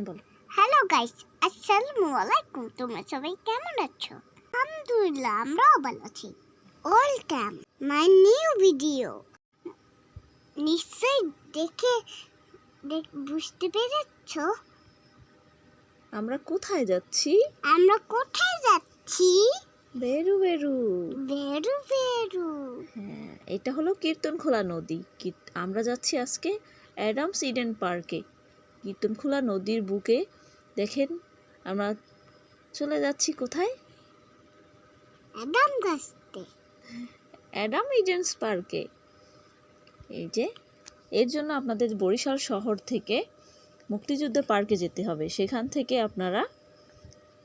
বলো। Hello guys, আসসালামু আলাইকুম। তোমরা সবাই কেমন আছো? আলহামদুলিল্লাহ, আমরাও ভালো আছি। Welcome my new video. নিশ্চয়ই দেখে বুঝতে পেরেছো আমরা কোথায় যাচ্ছি? আমরা কোথায় যাচ্ছি? বেরু বেরু। বেরু বেরু। হ্যাঁ, এটা হলো কীর্তনখোলা নদী। আমরা যাচ্ছি আজকে অ্যাডামস ইডেন পার্কে। কীর্তনখোলা নদীর বুকে দেখেন আমরা চলে যাচ্ছি কোথায়? অ্যাডাম গাছতে। অ্যাডাম ইডেন্স পার্কে। এই যে এর জন্য আপনাদের বরিশাল শহর থেকে মুক্তিযুদ্ধ পার্কে যেতে হবে। সেখান থেকে আপনারা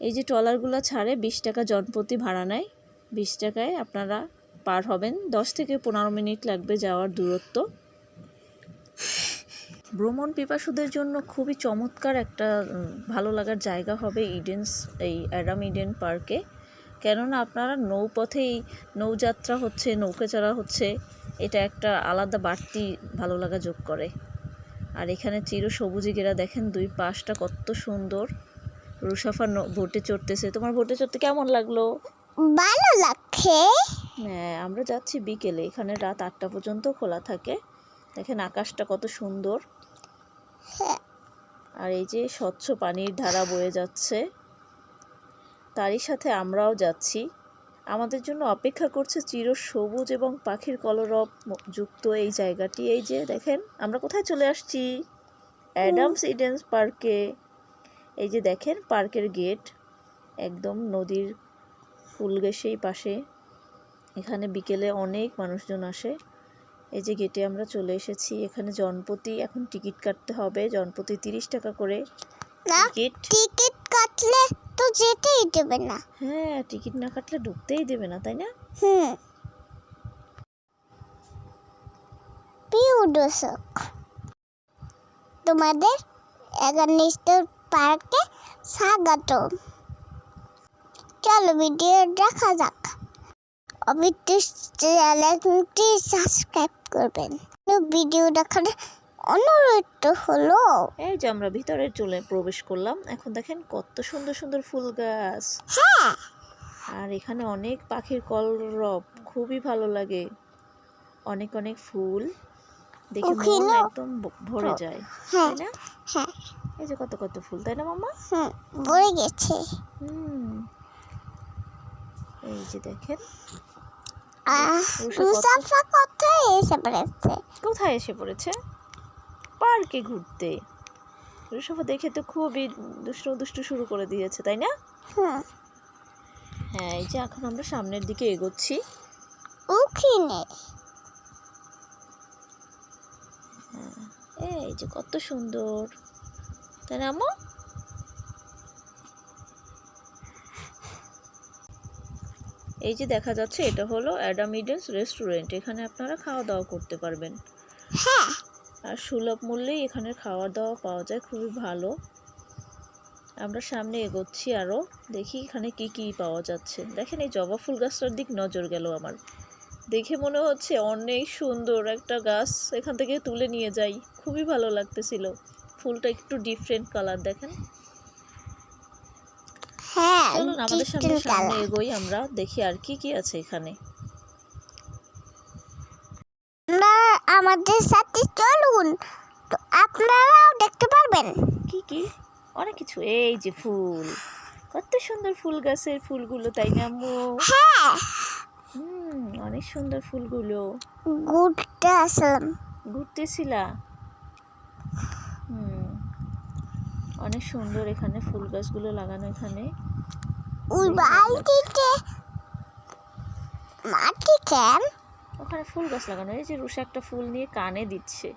এই যে ট্রলারগুলো ছাড়ে 20 টাকা জনপ্রতি ভাড়া নেয়। 20 টাকায় আপনারা পার হবেন। 10 থেকে 15 মিনিট লাগবে যাওয়ার দূরত্ব। ভ্রমণ পিপাসুদের জন্য খুবই চমৎকার একটা ভালো লাগার জায়গা হবে এই অ্যাডাম ইডেন পার্কে। কেননা আপনারা নৌপথেই নৌযাত্রা হচ্ছে, নৌকা চড়া হচ্ছে, এটা একটা আলাদা বাড়তি ভালো লাগা যোগ করে। আর এখানে চিরসবুজে ঘেরা দেখেন দুই পাশটা কত সুন্দর। রুশাফা বোটে চড়তেছে। তোমার বোটে চড়তে কেমন লাগলো? ভালো লাগছে। হ্যাঁ, আমরা যাচ্ছি বিকেলে। এখানে রাত 8টা পর্যন্ত খোলা থাকে। দেখেন আকাশটা কত সুন্দর। আর এই যে স্বচ্ছ পানির ধারা বয়ে যাচ্ছে, তারই সাথে আমরাও যাচ্ছি। আমাদের জন্য অপেক্ষা করছে চিরসবুজ এবং পাখির কলরব যুক্ত এই জায়গাটি। এই যে দেখেন আমরা কোথায় চলে আসছি? অ্যাডামস ইডেন্স পার্কে। এই যে দেখেন পার্কের গেট একদম নদীর ফুল ঘেঁষেই পাশে। এখানে বিকেলে অনেক মানুষজন আসে। এই যে গেটে আমরা চলে এসেছি। এখানে জনপ্রতি এখন টিকিট কাটতে হবে, জনপ্রতি 30 টাকা করে টিকিট কাটলে তো যেতেই দেবে না। হ্যাঁ, টিকিট না কাটলে ঢুকতেই দেবে না, তাই না? প্রিয় দর্শক, তোমাদের এগানিস্টার পার্কে স্বাগত। চলো ভিডিও দেখা যাক। অবশ্যই চ্যানেলটি সাবস্ক্রাইব করবেন। ভিডিও দেখার অনুরোধ হলো। এই যে আমরা ভিতরে প্রবেশ করলাম। এখন দেখেন কত সুন্দর সুন্দর ফুল গাছ। হ্যাঁ, আর এখানে অনেক পাখির কলরব, খুবই ভালো লাগে। অনেক অনেক ফুল দেখে মন একদম ভরে যায়, তাই না? হ্যাঁ, এই যে কত কত ফুল, তাই না মাম্মা? ভরে গেছে। এই যে দেখেন রুশাফা কোথায় এসে পড়েছে? কোথায় এসে পড়েছে? পার্কে ঘুরতে। রুশাফা দেখে তো খুবই দুষ্টু শুরু করে দিয়েছে, তাই না? হ্যাঁ, এই যে এখন আমরা সামনের দিকে এগোচ্ছি। ওখানে এই যে কত সুন্দর, তাই না আম্মু? এই যে দেখা যাচ্ছে এটা হলো অ্যাডাম ইডেন্স রেস্টুরেন্ট। এখানে আপনারা খাওয়া দাওয়া করতে পারবেন। হ্যাঁ, আর সুলভ মূল্যেই এখানে খাওয়া দাওয়া পাওয়া যায়, খুবই ভালো। আমরা সামনে এগোচ্ছি আরও, দেখি এখানে কি কি পাওয়া যাচ্ছে। দেখেন এই জবা ফুল গাছটার দিক নজর গেল আমার। দেখে মনে হচ্ছে অনেক সুন্দর একটা গাছ, এখান থেকে তুলে নিয়ে যাই। খুবই ভালো লাগতেছিল। ফুলটা একটু ডিফারেন্ট কালার দেখেন। চলুন আমাদের সামনে এগোই, আমরা দেখি আর কি কি আছে এখানে। আমাদের সাথে চলুন, তো আপনারাও দেখতে পারবেন। কি কি? অনেক কিছু। এই যে ফুল, কত সুন্দর ফুল গাছের ফুলগুলো, তাই না আম্মু? হ্যাঁ, অনেক সুন্দর ফুলগুলো। ঘুরতেছিলা? অনেক সুন্দর এখানে ফুল গাছগুলো লাগানো। এখানে ওই বালতিতে মাটি কেন? ওখানে ফুল গাছ লাগানো। এই যে রুষা একটা ফুল নিয়ে কানে দিচ্ছে।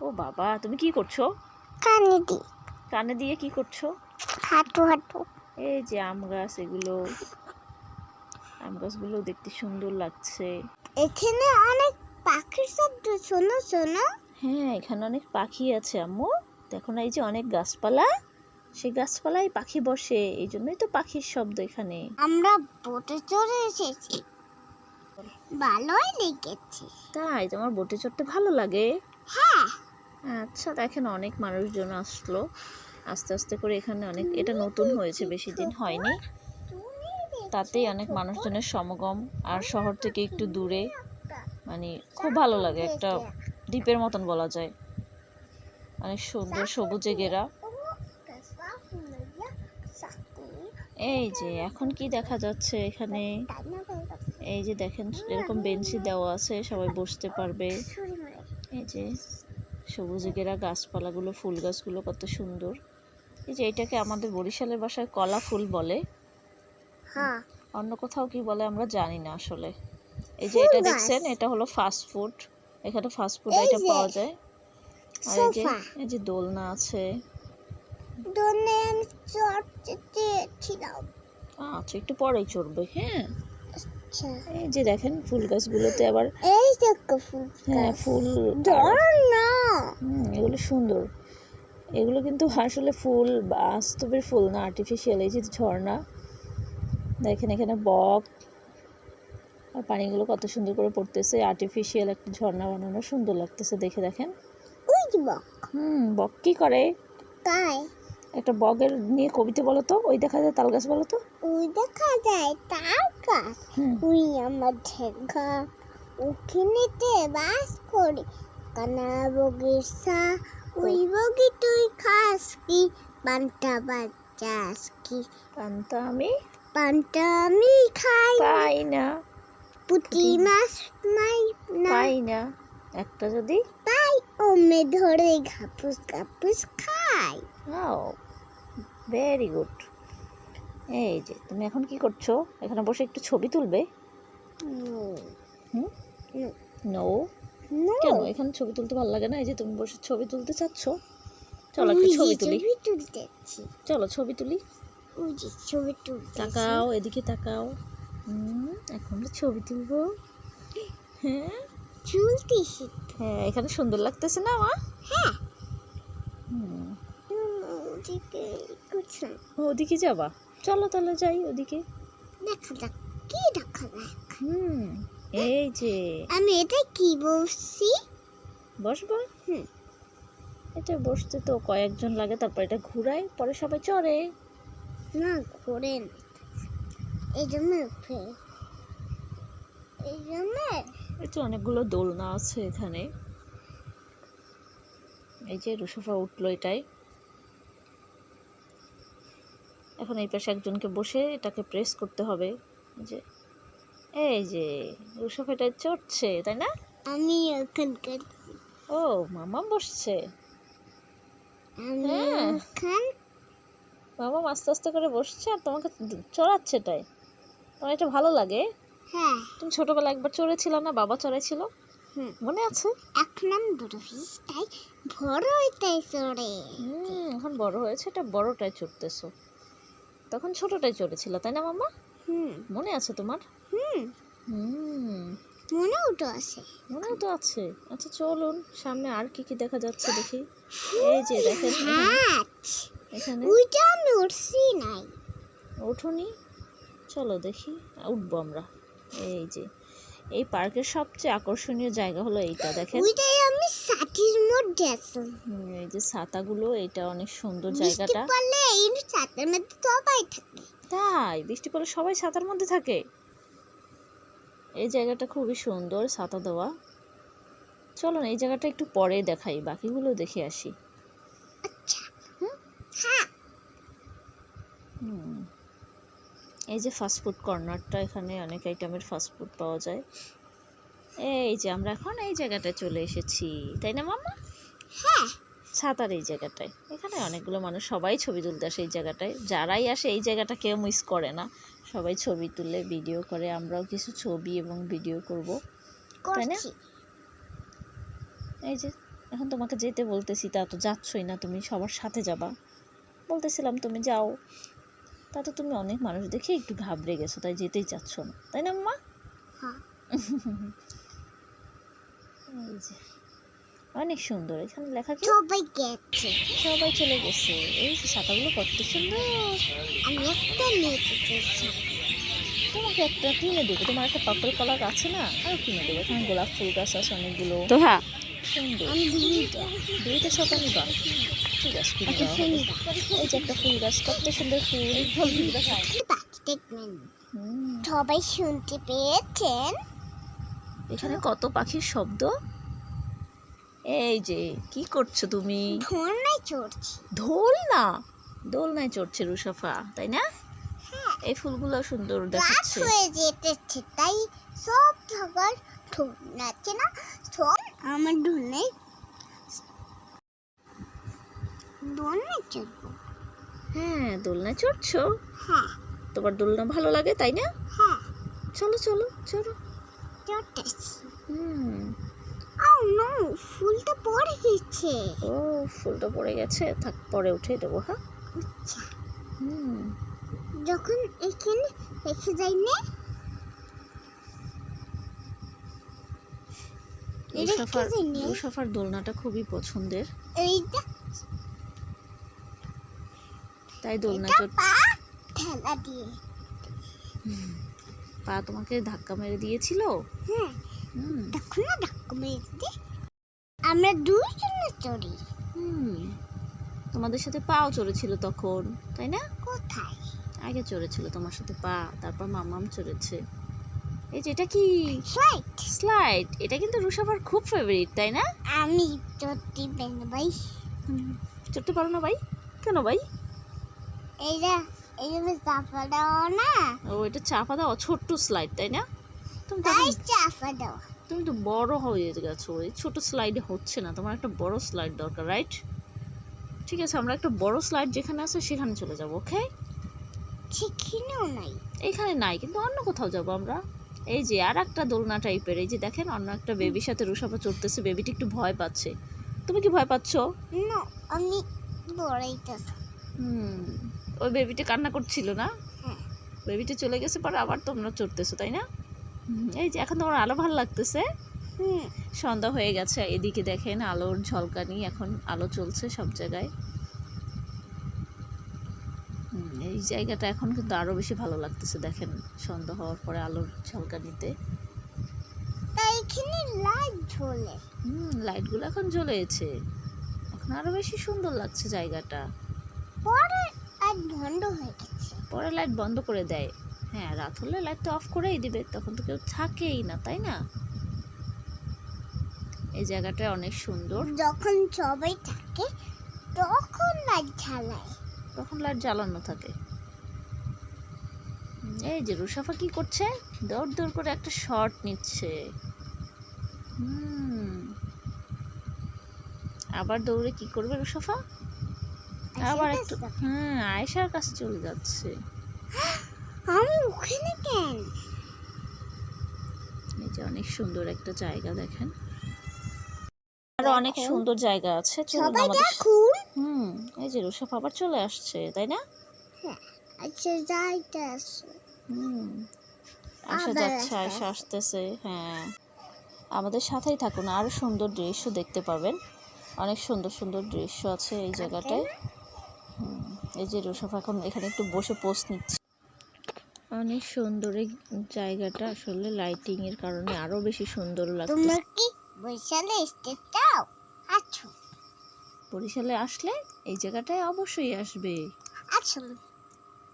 ও বাবা, তুমি কি করছো? কানে দিয়ে কি করছো? হাঁটু হাঁটু। এই যে আম গাছ, এগুলো আম গাছগুলো দেখতে সুন্দর লাগছে। এখানে অনেক পাখির শব্দ শোনো শোনো। হ্যাঁ, এখানে অনেক পাখি আছে আম্মু। দেখো না, এই যে অনেক গাছপালা, সেই গাছপালায় পাখি বসে, এই জন্যই তো পাখির শব্দ এখানে। আমরা বোটে চড়ে এসেছি, ভালোই লেগেছে। তাই? তোমার বোটে চড়তে ভালো লাগে? হ্যাঁ। আচ্ছা, দেখেন অনেক মানুষজন আসলো। আস্তে আস্তে করে এখানে অনেক, এটা নতুন হয়েছে, বেশি দিন হয়নি, তাতেই অনেক মানুষজনের সমাগম। আর শহর থেকে একটু দূরে, মানে খুব ভালো লাগে, একটা দ্বীপের মতন বলা যায়, অনেক সুন্দর সবুজে ঘেরা। এই যে এখন কি দেখা যাচ্ছে এখানে, এই যে দেখেন এরকম বেঞ্চি দেওয়া আছে, সবাই বসতে পারবে। এই যে সবুজে ঘেরা গাছপালাগুলো, ফুল গাছগুলো কত সুন্দর। এই যে এটাকে আমাদের বরিশালের ভাষায় কলা ফুল বলে, অন্য কোথাও কি বলে আমরা জানি না আসলে। এই যে এটা দেখছেন, এটা হলো ফাস্ট ফুড, এখানে ফাস্ট ফুড আইটেম পাওয়া যায়। আর এই যে দোলনা আছে, আচ্ছা একটু পরেই চড়বে। হ্যাঁ, এই যে দেখেন ফুল গাছগুলোতে আবার হ্যাঁ ফুল, এগুলো সুন্দর, এগুলো কিন্তু আসলে ফুল, বাস্তবের ফুল না, আর্টিফিশিয়াল। এই যে ঝর্ণা দেখেন, এখানে বক, আর পানিগুলো কত সুন্দর করে পড়তেছে, আর্টিফিশিয়াল একটা ঝর্ণা বানানো, সুন্দর লাগতেছে দেখে। দেখেন বক কি করে, একটা বকের নিয়ে কবিতা বলো তো। ওই দেখা যায় তাল গাছ, বলো তো। ওই দেখা যায় তাল গাছ, ওই আমার ঢেকা, ওখানেতে বাস করি কানা বগির সা, ওই বগি তুই খাস কি, পান্তা বাচ্চাস কি, পান্তা আমি খাই না, পুঁটি মাছ পাই না, একটা যদি পাই ওমে ধরে ঘাপুস ঘাপুস খাই। Very good. এই যে তুমি এখন কি করছো, এখানে বসে একটু ছবি তুলবে? নো, কেন? এখানে ছবি তুলতে ভালো লাগে না? এই যে তুমি বসে ছবি তুলতে চাচ্ছ, চলো একটু ছবি তুলি। চলো ছবি তুলি। তাকাও, এদিকে তাকাও। এখন ছবি তুলবো। হ্যাঁ, হ্যাঁ, এখানে সুন্দর লাগতেছে না মা? হ্যাঁ। ওদিকে যাবা? চলো তাহলে যাই ওদিকে। দেখা যাক কি দেখা যাক। এই যে আমি এটা কি বলছি, বসবা? এটা বসতে তো কয়েকজন লাগে, তারপর এটা ঘুরায়, পরে সবাই চড়ে। না ঘোরেন, এই জন্য এই তো অনেকগুলো দোলনা আছে এখানে। এই যে রুশাফা উঠলো এটাই। এখন এই পাশে একজনকে বসে এটাকে প্রেস করতে হবে। এই যে রুশাফা এটা চড়ছে, তাই না? আমি ওখানকার, ও মামা বসছে। মামা আস্তে আস্তে করে বসছে আর তোমাকে চড়াচ্ছে। এটাই তোমার এটা ভালো লাগে? হ্যাঁ। তুমি ছোটবেলা একবার চড়েছিল না, বাবা চড়াইছিল, মনে আছে? এখন বড় হইতেই চড়ে। এখন বড় হয়েছে, এটা বড়টাই চড়তেছো, তখন ছোটটাই চড়েছিল, তাই না মামা? মনে আছে তোমার? মনেও তো আছে। আচ্ছা চলুন সামনে আর কি কি দেখা যাচ্ছে দেখি। এই যে দেখেন এখানে ওইটা আমি উঠছি নাই। ওঠোনি? চলো দেখি, উঠবো আমরা। এই যে এই পার্কের সবচেয়ে আকর্ষণীয় জায়গা হলো এইটা, দেখেন। ওইটাই আমি ছাতির মধ্যে আছি। এই যে ছাতাগুলো, এটা অনেক সুন্দর জায়গাটা। বৃষ্টি পড়লে এই ছাতার মধ্যে সবাই থাকে। তাই? বৃষ্টি পড়লে সবাই ছাতার মধ্যে থাকে? এই জায়গাটা খুবই সুন্দর, ছাতা দেওয়া। চলো না এই জায়গাটা একটু পরে দেখাই, বাকিগুলো দেখে আসি। আচ্ছা। হ্যাঁ। এই যে ফাস্টফুড কর্নারটা, এখানে অনেক আইটেমের ফাস্টফুড পাওয়া যায়। এই যে আমরা এখন এই জায়গাটায় চলে এসেছি, তাই না মামা? হ্যাঁ। ছাতার এই জায়গাটায়, এখানে অনেকগুলো মানুষ, সবাই ছবি তুলতে আসে এই জায়গাটায়। যারাই আসে এই জায়গাটা কেউ মিস করে না, সবাই ছবি তুলে ভিডিও করে। আমরাও কিছু ছবি এবং ভিডিও করব, তাই না? এই যে এখন তোমাকে যেতে বলতেছি, তা তো যাচ্ছই না, তুমি সবার সাথে যাবা বলতেছিলাম, তুমি যাও। তা তো তুমি অনেক মানুষ দেখে একটু ঘাবড়ে গেছো, তাই যেতেই চাচ্ছ না, তাই না মা? এই যে অনেক সুন্দর, এখানে লেখা কি? সবাই চলে গেছে। এই যে ছাতাগুলো কত সুন্দর। আমি একটা নিতে চাইছি। তোমাকে একটা কিনে দেবো, তোমার একটা পার্পল কালার আছে না, আরও কিনে দেবো। এখানে গোলাপ ফুল গাছ আছে অনেকগুলো, তো হ্যাঁ সুন্দর। আমি দুইটা ছাতা নিবা? ফুল গাছ কিনে দেওয়া হবে। এই যে একটা ফুল গাছ, কত সুন্দর ফুল। পাখি দেখবেন, সবাই শুনতে পেয়েছেন? এখানে কত পাখির শব্দ। এই যে কি করছো তুমি? ধর্নায় চড়ছি। দোলনায় চড়ছে রুশাফা, তাই না? হ্যাঁ, এই ফুলগুলো সুন্দর রাত দেখাচ্ছে। হয়ে যেতেছে, তাই সব জায়গার নাচে না, সব আমার দোলনায় চড়বো। হ্যাঁ, দোলনায় চড়ছো। হ্যাঁ তোমার দোলনা ভালো লাগে, তাই না? হ্যাঁ, চলো চলো চলো। চড়তেছি। হুম। নো, ফুলটা পড়ে গেছে। ও, ফুলটা পড়ে গেছে, থাক পরে উঠে দেবো। হ্যাঁ। আচ্ছা, হুম। যখন এখানে রেখে যাই না, রুশাফার দোলনাটা খুবই পছন্দের, এইটা তাই দোলনা পা ঠেলা দিয়ে। পা তোমাকে ধাক্কা মেরে দিয়েছিল? হ্যাঁ, হুম। তখন না ধাক্কা মেরে দিয়ে আমরা দুইজনে চড়ি। তোমাদের সাথে পাও চড়েছিল তখন, তাই না? কোথায়? আগে চড়েছিল তোমার সাথে পা, তারপর মামাম চড়েছে। এই যে এটা কি? স্লাইড। এটা কিন্তু রুশাফার খুব ফেভারিট, তাই না? আমি চড়তে পারি না ভাই। চড়তে পারো না ভাই? কেন ভাই? এইটা চাপা দাও না। ও, এটা চাপা দাও, ছোট্ট স্লাইড, তাই না? তাই চাপা দাও। তুমি তো বড় হয়ে গেছো, এই ছোট স্লাইডে হচ্ছে না, তোমার একটা বড় স্লাইড দরকার, রাইট? ঠিক আছে, আমরা একটা বড় স্লাইড যেখানে আছে সেখানে চলে যাবো, ওকে? সেখানেও নাই। এখানে নাই, কিন্তু অন্য কোথাও যাবো আমরা। এই যে আর একটা দোলনা টাইপের, এই যে দেখেন অন্য একটা বেবির সাথে রুশাফা চড়তেছে। বেবিটা একটু ভয় পাচ্ছে। তুমি কি ভয় পাচ্ছ? না, আমি দৌড়াইতেছি। ওই বেবিটা কান্না করছিল না? হ্যাঁ। বেবিটা চলে গেছে, পরে আবার তোমরা চড়তেছো, তাই না? এই যে এখন তোমার আলো ভালো লাগতেছে। সন্ধ্যা হয়ে গেছে, এদিকে দেখেন আলোর ঝলকানি, এখন আলো চলছে সব জায়গায়। এই জায়গাটা এখন কিন্তু আরো বেশি ভালো লাগতেছে, দেখেন সন্ধ্যা হওয়ার পরে আলোর ঝলকানিতে। তাই এখানে লাইট জ্বলে। লাইটগুলো এখন জ্বলেছে, এখন আরো বেশি সুন্দর লাগছে জায়গাটা। পরে লাইট বন্ধ হয়ে গেছে। পরে লাইট বন্ধ করে দেয়। হ্যাঁ, রাত হলে লাইটটা অফ করেই দিবে, তখন তো কেউ থাকেই না, তাই না? এই জায়গাটা অনেক সুন্দর। যখন সবাই থাকে তখন লাইট জ্বালায়, তখন লাইট জ্বালানো থাকে। এই যে রুশাফা কি করছে? দৌড় দৌড় করে একটা শট নিচ্ছে। আবার দৌড়ে কি করবে রুশাফা? আবার একটু, আয়েশার কাছে চলে যাচ্ছে। আমি ওখানে কেন? এই যে অনেক সুন্দর একটা জায়গা, দেখেন আরো অনেক সুন্দর জায়গা আছে। সবাই দেখুন। এই যে রুশাফা আবার চলে আসছে, তাই না? আচ্ছা, যাইতেছে। আসা যাচ্ছে, আয়েশা আসতেছে। হ্যাঁ, আমাদের সাথেই থাকুন, আরো সুন্দর দৃশ্য দেখতে পাবেন। অনেক সুন্দর সুন্দর দৃশ্য আছে এই জায়গাটায়। এই যে রুশাফা এখন এখানে একটু বসে পোস্ট নিচ্ছে। অনেক সুন্দর এই জায়গাটা, আসলে লাইটিং এর কারণে আরো বেশি সুন্দর লাগছে। তোমরা কি বরিশালে আসতে চাও? আচ্ছা, বরিশালে আসলে এই জায়গাটায় অবশ্যই আসবে, আচ্ছা,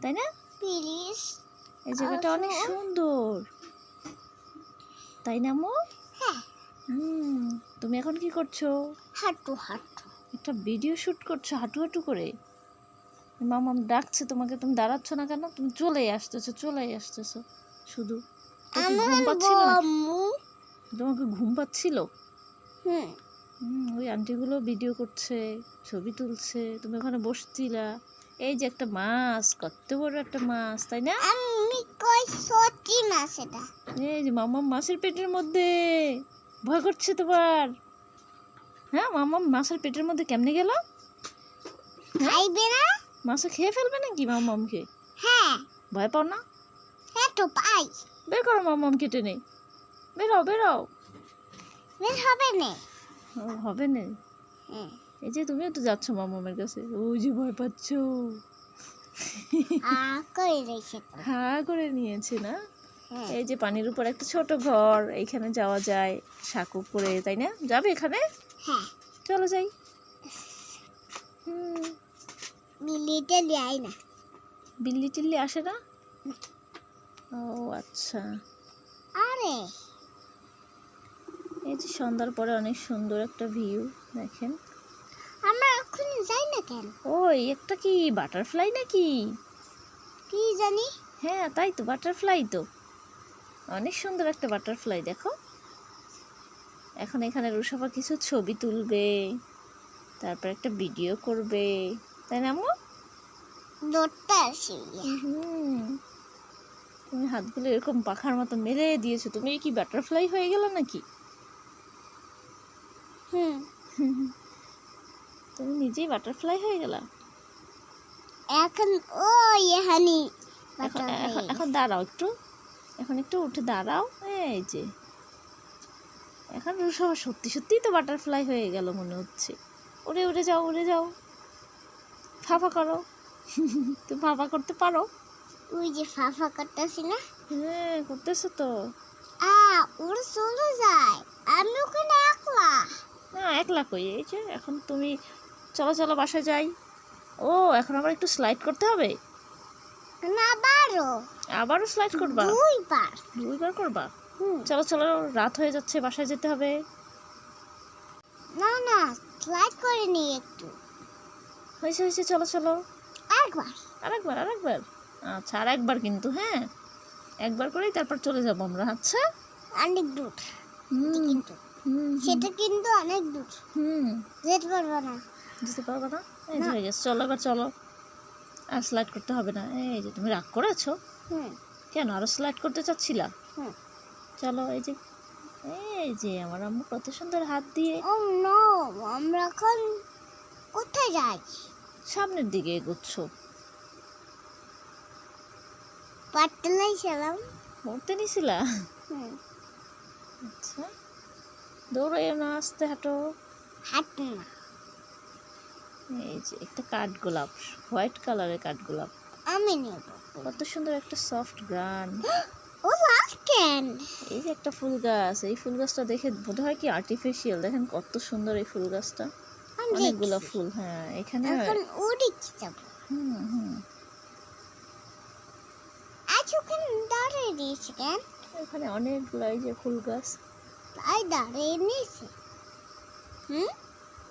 তাই না? প্লিজ। এই জায়গাটা অনেক সুন্দর, তাই না মো? হ্যাঁ। তুমি এখন কি করছো? হাঁটু। একটা ভিডিও শুট করছো হাঁটু হাঁটু করে? মামাম ডাকছে তোমাকে, তুমি দাঁড়াচ্ছ না কেন? তুমি চলেই আসতেছো শুধু। ঘুম পাচ্ছিল না? তোমাকে ঘুম পাচ্ছিল? ওই আন্টিগুলো ভিডিও করছে, ছবি তুলছে, তুমি ওখানে বসছিলা। এই যে একটা মাছ, কত বড় একটা মাছ, তাই না? আমি কই সত্যি মাছ এটা। এই যে মামাম মাছের পেটের মধ্যে। ভয় করছে তোমার? হ্যাঁ, মামাম মাছের পেটের মধ্যে কেমনে গেল? খাইবে না? মাছে খেয়ে ফেলবে নাকি মামামকে? হ্যাঁ। ভয় পাও না? হ্যাঁ তো পাই। বের করো মামাম কেটে নেই। বের হবে না। হবে না। এই যে তুমিও তো যাচ্ছ মামামের কাছে, ওই যে ভয় পাচ্ছ। হ্যাঁ করে নিয়েছে না? এই যে পানির উপর একটা ছোট ঘর, এইখানে যাওয়া যায় সাঁকো করে, তাই না? যাবে এখানে? হ্যাঁ, চলো যাই। হুম, বিলিতে যায় না। বিল্লি টিল্লি আসে না? ও আচ্ছা। আরে এই যে সন্ধ্যার পরে অনেক সুন্দর একটা ভিউ দেখেন। আমরা এখন যাই না কেন? ওই একটা কি বাটারফ্লাই নাকি? কি জানি। হ্যাঁ তাই তো, বাটারফ্লাই তো, অনেক সুন্দর একটা বাটারফ্লাই দেখো। এখন এখানে রুষাফা কিছু ছবি তুলবে, তারপর একটা ভিডিও করবে, তাই না আম্মু? দৌড়টা আসি। হুম, তুমি হাতগুলো এরকম পাখার মতো মেলে দিয়েছো, তুমি কি বাটারফ্লাই হয়ে গেল নাকি? হুম। তুমি নিজেই বাটারফ্লাই হয়ে গেলা। এখন ও এখানে এখন এখন এখন দাঁড়াও একটু, এখন একটু উঠে দাঁড়াও। এই যে এখন রুষাফা সত্যি সত্যিই তো বাটারফ্লাই হয়ে গেল মনে হচ্ছে। উড়ে উড়ে যাও, উড়ে যাও, ফাফা করো। তুমি ফাফা করতে পারো? ওই যে ফাফা করতেছি না। হ্যাঁ করতেছো তো। ওরা চলে যায়, আমি ওখানে একলা। না একলা কই, এই যে এখন তুমি চলো চলো বাসায় যাই। ও এখন আবার একটু স্লাইড করতে হবে। না বারো, আবারও স্লাইড করবা? 2 বার। 2 বার করবা? হুম। চলো চলো, রাত হয়ে যাচ্ছে, বাসায় যেতে হবে। না না, স্লাইড করে নি একটু। হয়েছে হয়েছে, চলো চলো। একবার। আরেকবার আরেকবার। আচ্ছা আর একবার কিন্তু, হ্যাঁ একবার করেই তারপর চলে যাবো আমরা। আচ্ছা অনেক দূর হুম কিন্তু, হুম সেটা কিন্তু অনেক দূর, হুম, যেতে পারবো না। যেতে পারবো না? এই যে না। হয়ে গেছে, চলো এবার চলো। আর স্লাইড করতে হবে না। এই যে তুমি রাগ করেছো হুম কেন? আরো স্লাইড করতে চাচ্ছিলা? হুম। চলো। এই যে আমার আম্মু কত সুন্দর হাত দিয়ে ও নো, আমরা এখন কোথায় যাই? সামনের দিকে এগোচ্ছ। পাটলাই ছিলাম। পড়তে নিছিলা? হুম। আচ্ছা, দৌড়াইও না, আস্তে হাঁটো। হাত না। এই যে একটা কাঠগোলাপ, হোয়াইট কালারের কাঠগোলাপ, আমি নেব। কত সুন্দর একটা সফট গান। ও লাস্ট কেন? এই যে একটা ফুল গাছ, এই ফুল গাছটা দেখে বোধ হয় কি আর্টিফিশিয়াল, দেখেন কত সুন্দর এই ফুল গাছটা। আমি অনেকগুলো দেখছি। ফুল, হ্যাঁ এখানে। এখন উড়ে যাব। হুম হুম, আজ ওখানে দাঁড়িয়ে দিয়েছে কেন? এখানে অনেকগুলো এই যে ফুল গাছ। তাই দাঁড়িয়ে নিয়েছে। হুম।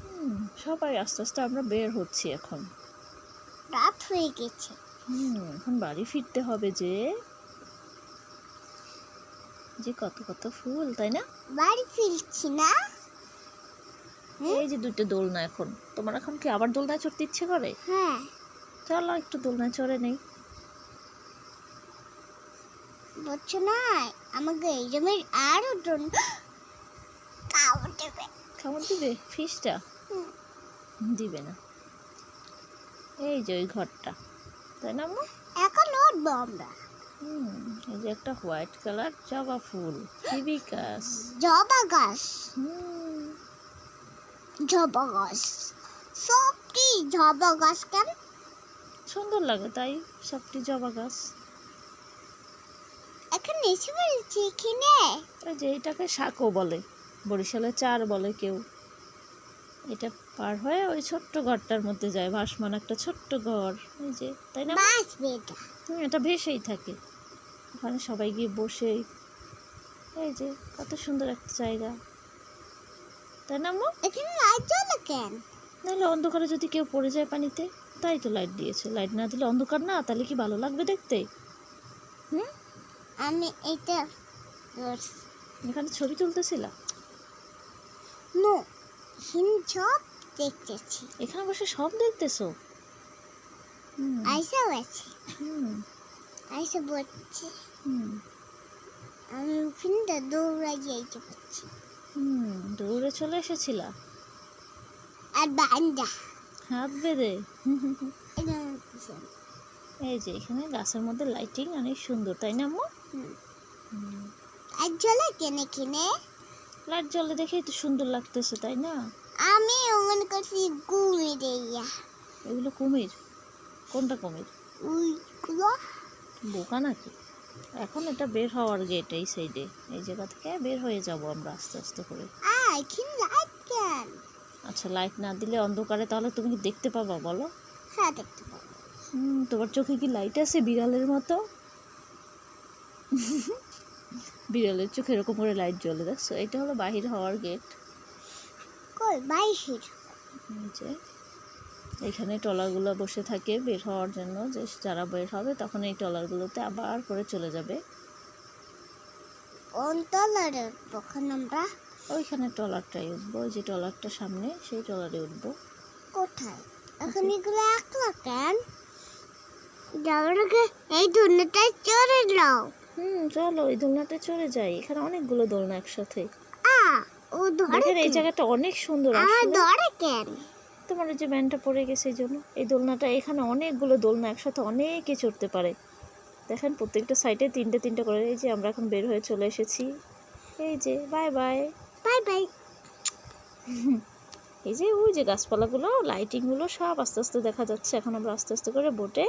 হুম, সবাই আস্তে আস্তে আমরা বের হচ্ছি এখন। রাত হয়ে গেছে। এখন বাড়ি ফিরতে হবে যে। যে কত কত ফুল, তাই না? বাড়ি ফিরছি না। এই যে দুটো দোলনা, এখন তোমার এখন কি আবার দোলনায় চড়তে ইচ্ছে করে? হ্যাঁ। চলো একটু দোলনায় চড়ে নেই। বুঝছো না, আমাকে এই জমির আরো খাওয়া দেবে। খাবার দিবে? ফিশটা হুম। দিবে না। এই যে ওই ঘরটা, তাই না আম্মু? এখন উঠবো আমরা। এই যে একটা হোয়াইট কালার জবা ফুল, হিবিকাস। জবা গাছ। হুম, জবা গাছ সবটি জবা গাছ কেন? সুন্দর লাগে তাই সবটি জবা গাছ। এখন এসে পড়েছি এখানে। এই যে এটাকে শাকও বলে, বরিশালে চার বলে কেউ। এটা পার হয়ে ওই ছোট্ট ঘরটার মধ্যে যায়, ভাসমান একটা ছোট্ট ঘর, এই যে, তাই না? বাস বেটা। এটা ভেসেই থাকে, ওখানে সবাই গিয়ে বসে। এই যে কত সুন্দর একটা জায়গা, তাই না আম্মু? এখানে লাইট জ্বলে কেন? নাহলে অন্ধকারে যদি কেউ পড়ে যায় পানিতে, তাই তো লাইট দিয়েছে। লাইট না দিলে অন্ধকার না, তাহলে কি ভালো লাগবে দেখতে? হুম, আমি এটা এখানে ছবি তুলতেছিলা? নো, সব দেখতেছি। এখানে বসে সব দেখতেছো? আইসা আছে। হুম আইসা বলছে হুম আমি ওখানটা দৌড়াই যাইতে পারছি। দৌড়ে চলে এসেছিলা? আর বান্দা হাত বেঁধে? এটা এই যে এখানে গাছের মধ্যে লাইটিং অনেক সুন্দর, তাই না আম্মু? আর জ্বলে কেন কিনে? লাইট জ্বলে দেখেই তো সুন্দর লাগতেছে, তাই না? আমি মনে করছি কুমির ইয়া। এগুলো কুমির? কোনটা কুমির? ওইগুলো বোকা নাকি? এখন এটা বের হওয়ার গেট, এই সাইডে, এই জায়গা থেকে বের হয়ে যাব আমরা আস্তে আস্তে করে। এখানে লাইট কেন? আচ্ছা, লাইট না দিলে অন্ধকারে তাহলে তুমি কি দেখতে পাবা বলো? হ্যাঁ, দেখতে পাবো। তোমার চোখে কি লাইট আছে বিড়ালের মতো? বিড়ালের চোখে এরকম করে লাইট জ্বলে, দেখছো? এটা হলো বাহির হওয়ার গেট। কই বাইশির? এই যে এখানে ট্রলারগুলো বসে থাকে বের হওয়ার জন্য, যে যারা বের হবে তখন এই ট্রলারগুলোতে আবার করে চলে যাবে। কোন তলারে তখন আমরা? ওইখানে ট্রলারটাই উঠবো, ওই যে ট্রলারটা সামনে, সেই ট্রলারে উঠবো। কোথায়? এখন এগুলো একলা কেন? যাওয়ার আগে এই দুনিয়াটায় চড়ে যাও। চলো ওই দোলনাতে চলে যাই, এখানে অনেকগুলো দোলনা একসাথে। ও ধরে দেখেন এই জায়গাটা অনেক সুন্দর আমার আসলে। ধরে কেন? তোমার ওই যে ব্যান্ডটা পড়ে গেছে এই জন্য। এই দোলনাটা, এখানে অনেকগুলো দোলনা একসাথে অনেকে চড়তে পারে। দেখেন প্রত্যেকটা সাইডে তিনটে তিনটে করে। এই যে আমরা এখন বের হয়ে চলে এসেছি। এই যে বাই বাই। Bye bye. এই যে ওই যে গাছপালাগুলো, লাইটিংগুলো সব আস্তে আস্তে দেখা যাচ্ছে। এখন আমরা আস্তে আস্তে করে বোটে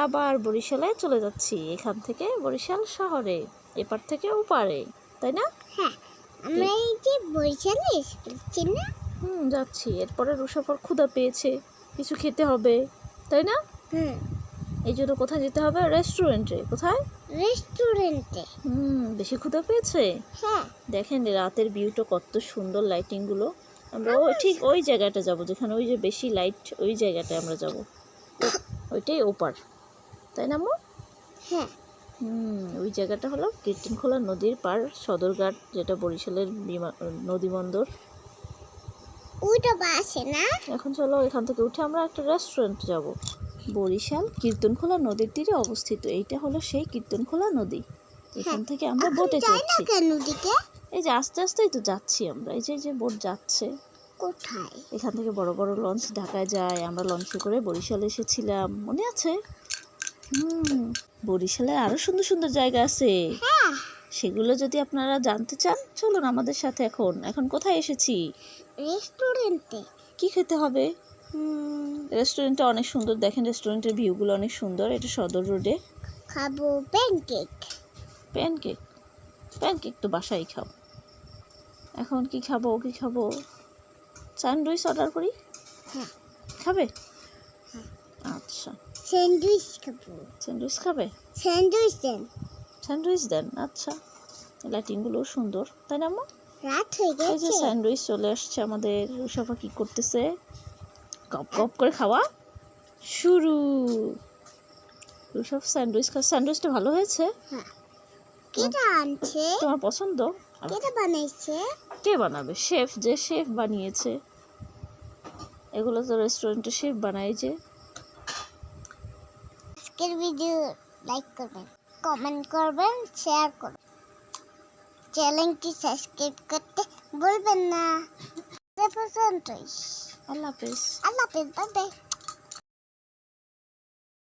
আবার বরিশালে চলে যাচ্ছি। এখান থেকে বরিশাল শহরে, এপার থেকে ওপারে, তাই না? হ্যাঁ, আমরা এই যে বরিশালে এসেছি না? যাচ্ছি। এরপরে রুষাফর ক্ষুধা পেয়েছে, কিছু খেতে হবে, তাই না? এই জন্য কোথায় যেতে হবে? রেস্টুরেন্টে। কোথায়? রেস্টুরেন্টে। বেশি ক্ষুধা পেয়েছে। হ্যাঁ, দেখেন রাতের ভিউটা কত সুন্দর, লাইটিংগুলো। আমরা ঠিক ওই জায়গাটা যাব যেখানে ওই যে বেশি লাইট, ওই জায়গাটায় আমরা যাব। ওইটাই ওপার, তাই না আম্মু? হ্যাঁ। ওই জায়গাটা হলো কীর্তনখোলা নদীর পার, সদরঘাট, যেটা বরিশালের নদী বন্দর। ওইটা বাসে না? এখন চলো এখান থেকে উঠে আমরা একটা রেস্টুরেন্ট যাব। বরিশাল কীর্তনখোলা নদীর তীরে অবস্থিত। এইটা হলো সেই কীর্তনখোলা নদী। এখান থেকে আমরা বোটে চড়ছি। নদীকে এই যে আস্তে আস্তেই তো যাচ্ছি আমরা। এই যে বোট যাচ্ছে। কোথায়? এখান থেকে বড় বড় লঞ্চ ঢাকায় যায়। আমরা লঞ্চে করে বরিশালে এসেছিলাম, মনে আছে? বরিশালে আরো সুন্দর সুন্দর জায়গা আছে। হ্যাঁ, সেগুলো যদি আপনারা জানতে চান, চলুন আমাদের সাথে। এখন কোথায় এসেছি? রেস্টুরেন্টে। কি খেতে হবে? রেস্টুরেন্টটা অনেক সুন্দর, দেখেন রেস্টুরেন্টের ভিউগুলো অনেক সুন্দর। এটা সদর রোডে। খাবো প্যানকেক। প্যানকেক? প্যানকেক তো বাসায় খাও। এখন কি খাবো? স্যান্ডউইচ অর্ডার করি? হ্যাঁ। খাবে? আচ্ছা, স্যান্ডউইচ খাবো। স্যান্ডউইচ খাবে? স্যান্ডউইচ দেন। আচ্ছা। লাইটিংগুলোও সুন্দর, তাই না আম্মু? রাত হয়ে এই যে গেছে। স্যান্ডউইচ চলে আসছে আমাদের। রুষাফা কি করতেছে? গপ গপ করে খাওয়া শুরু। রুষাফ স্যান্ডউইচ স্যান্ডউইচটা ভালো হয়েছে? হ্যাঁ। কেটা আনছে? তোমার পছন্দ? কেটা বানাইছে? কে বানাবে? শেফ, যে শেফ বানিয়েছে। এগুলো তো রেস্টুরেন্টে শেফ বানায়। যে আজকের ভিডিও লাইক করবেন, কমেন্ট করবেন, শেয়ার করবেন, চ্যানেলটি সাবস্ক্রাইব করতে ভুলবেন না। পছন্দই। আল্লাহ হাফেজ। আল্লাহ হাফেজ। Bye bye.